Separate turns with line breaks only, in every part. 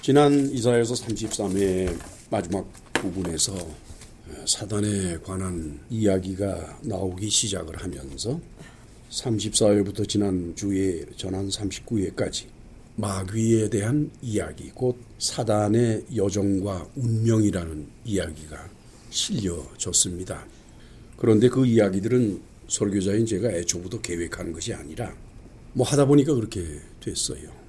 지난 이사야서 33회 마지막 부분에서 사단에 관한 이야기가 나오기 시작을 하면서 34회부터 지난 주에 전한 39회까지 마귀에 대한 이야기, 곧 사단의 여정과 운명이라는 이야기가 실려졌습니다. 그런데 그 이야기들은 설교자인 제가 애초부터 계획하는 것이 아니라 하다 보니까 그렇게 됐어요.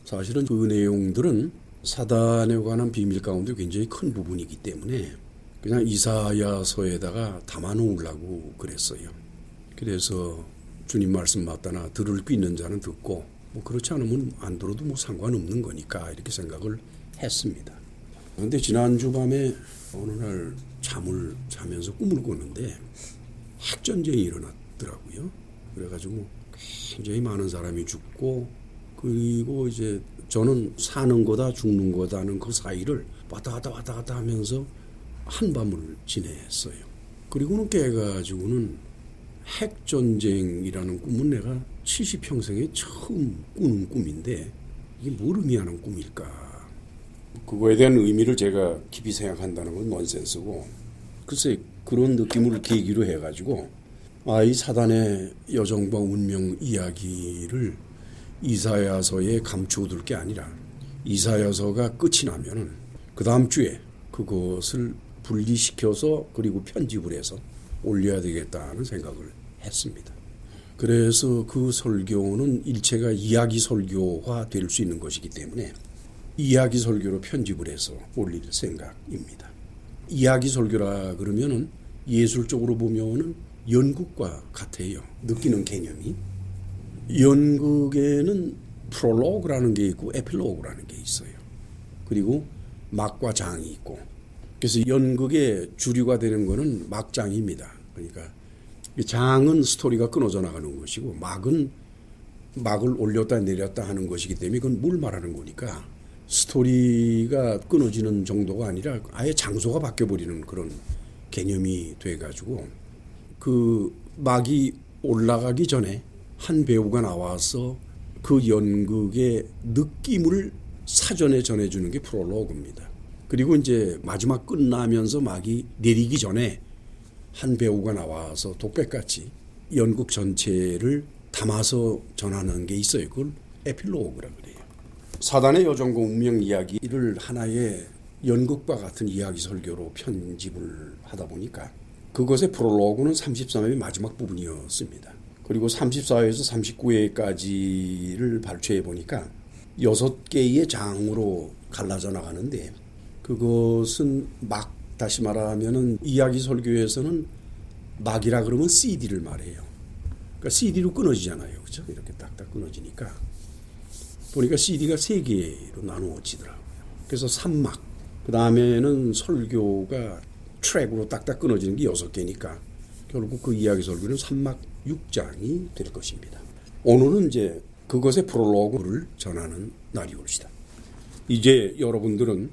사실은 그 내용들은 사단에 관한 비밀 가운데 굉장히 큰 부분이기 때문에 그냥 이사야서에다가 담아놓으려고 그랬어요. 그래서 주님 말씀 맞다나 들을 귀 있는 자는 듣고 그렇지 않으면 안 들어도 상관없는 거니까 이렇게 생각을 했습니다. 그런데 지난주 밤에 어느 날 잠을 자면서 꿈을 꿨는데 핵전쟁이 일어났더라고요. 그래가지고 굉장히 많은 사람이 죽고, 그리고 이제 저는 사는 거다 죽는 거다는 그 사이를 왔다 갔다 하면서 한밤을 지냈어요. 그리고는 깨가지고는 핵전쟁이라는 꿈은 내가 70평생에 처음 꾸는 꿈인데 이게 뭘 의미하는 꿈일까? 그거에 대한 의미를 제가 깊이 생각한다는 건 넌센스고, 글쎄 그런 느낌을 계기로 해가지고 이 사단의 여정과 운명 이야기를 이사야서에 감추어둘 게 아니라 이사야서가 끝이 나면은 그 다음 주에 그것을 분리시켜서 그리고 편집을 해서 올려야 되겠다는 생각을 했습니다. 그래서 그 설교는 일체가 이야기 설교화 될 수 있는 것이기 때문에 이야기 설교로 편집을 해서 올릴 생각입니다. 이야기 설교라 그러면은 예술적으로 보면은 연극과 같아요. 느끼는 개념이. 연극에는 프롤로그라는 게 있고 에필로그라는 게 있어요. 그리고 막과 장이 있고, 그래서 연극의 주류가 되는 거는 막장입니다. 그러니까 장은 스토리가 끊어져 나가는 것이고 막은 막을 올렸다 내렸다 하는 것이기 때문에 그건 뭘 말하는 거니까 스토리가 끊어지는 정도가 아니라 아예 장소가 바뀌어버리는 그런 개념이 돼가지고, 그 막이 올라가기 전에 한 배우가 나와서 그 연극의 느낌을 사전에 전해주는 게 프롤로그입니다. 그리고 이제 마지막 끝나면서 막이 내리기 전에 한 배우가 나와서 독백같이 연극 전체를 담아서 전하는 게 있어요. 그걸 에필로그라 그래요. 사단의 여정과 운명 이야기를 하나의 연극과 같은 이야기 설교로 편집을 하다 보니까 그것의 프롤로그는 33회의 마지막 부분이었습니다. 그리고 34회에서 39회까지를 발췌해 보니까 6개의 장으로 갈라져 나가는데, 그것은 막, 다시 말하면은 이야기 설교에서는 막이라 그러면 CD를 말해요. 그러니까 CD로 끊어지잖아요. 그렇죠? 이렇게 딱딱 끊어지니까 보니까 CD가 3개로 나누어지더라고요. 그래서 3막, 그 다음에는 설교가 트랙으로 딱딱 끊어지는 게 6개니까 결국 그 이야기 설교는 3막 6장이 될 것입니다. 오늘은 이제 그것의 프롤로그를 전하는 날이 올시다. 이제 여러분들은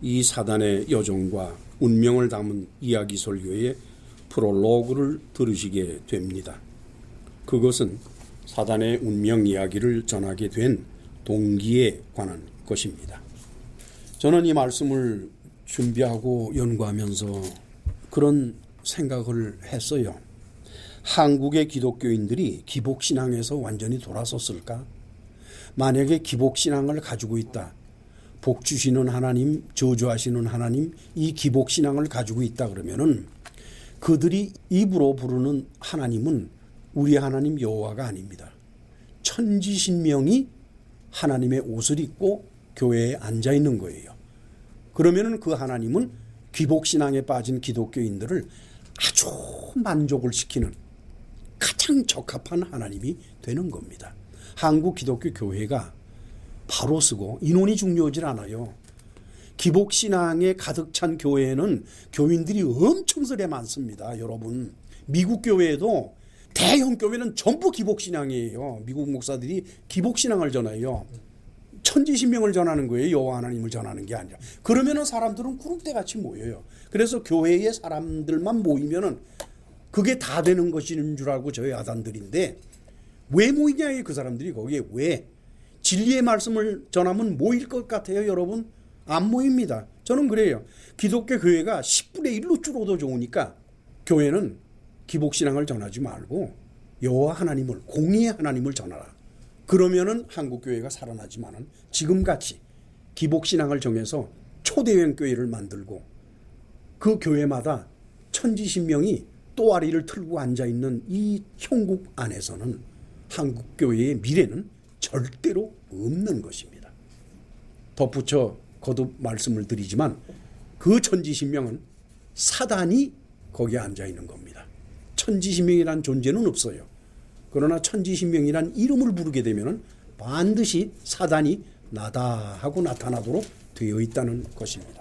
이 사단의 여정과 운명을 담은 이야기 설교의 프롤로그를 들으시게 됩니다. 그것은 사단의 운명 이야기를 전하게 된 동기에 관한 것입니다. 저는 이 말씀을 준비하고 연구하면서 그런 생각을 했어요. 한국의 기독교인들이 기복신앙에서 완전히 돌아섰을까? 만약에 기복신앙을 가지고 있다, 복 주시는 하나님, 저주하시는 하나님, 이 기복신앙을 가지고 있다 그러면은 그들이 입으로 부르는 하나님은 우리 하나님 여호와가 아닙니다. 천지신명이 하나님의 옷을 입고 교회에 앉아 있는 거예요. 그러면은 그 하나님은 기복신앙에 빠진 기독교인들을 아주 만족을 시키는 가장 적합한 하나님이 되는 겁니다. 한국 기독교 교회가 바로 쓰고 인원이 중요하지 않아요. 기복신앙에 가득 찬 교회에는 교인들이 엄청스레 많습니다. 여러분, 미국 교회에도 대형 교회는 전부 기복신앙이에요. 미국 목사들이 기복신앙을 전해요. 천지신명을 전하는 거예요. 여호와 하나님을 전하는 게 아니라. 그러면은 사람들은 구름대같이 모여요. 그래서 교회에 사람들만 모이면은 그게 다 되는 것인 줄 알고 저희 아단들인데 왜 모이냐, 그 사람들이 거기에 왜? 진리의 말씀을 전하면 모일 것 같아요, 여러분? 안 모입니다. 저는 그래요. 기독교 교회가 10분의 1로 줄어도 좋으니까 교회는 기복신앙을 전하지 말고 여호와 하나님을, 공의의 하나님을 전하라. 그러면은 한국 교회가 살아나지만은 지금같이 기복신앙을 정해서 초대형 교회를 만들고 그 교회마다 천지신명이 또아리를 틀고 앉아있는 이 형국 안에서는 한국 교회의 미래는 절대로 없는 것입니다. 덧붙여 거듭 말씀을 드리지만 그 천지신명은 사단이 거기에 앉아있는 겁니다. 천지신명이란 존재는 없어요. 그러나 천지신명이란 이름을 부르게 되면 반드시 사단이 나다 하고 나타나도록 되어 있다는 것입니다.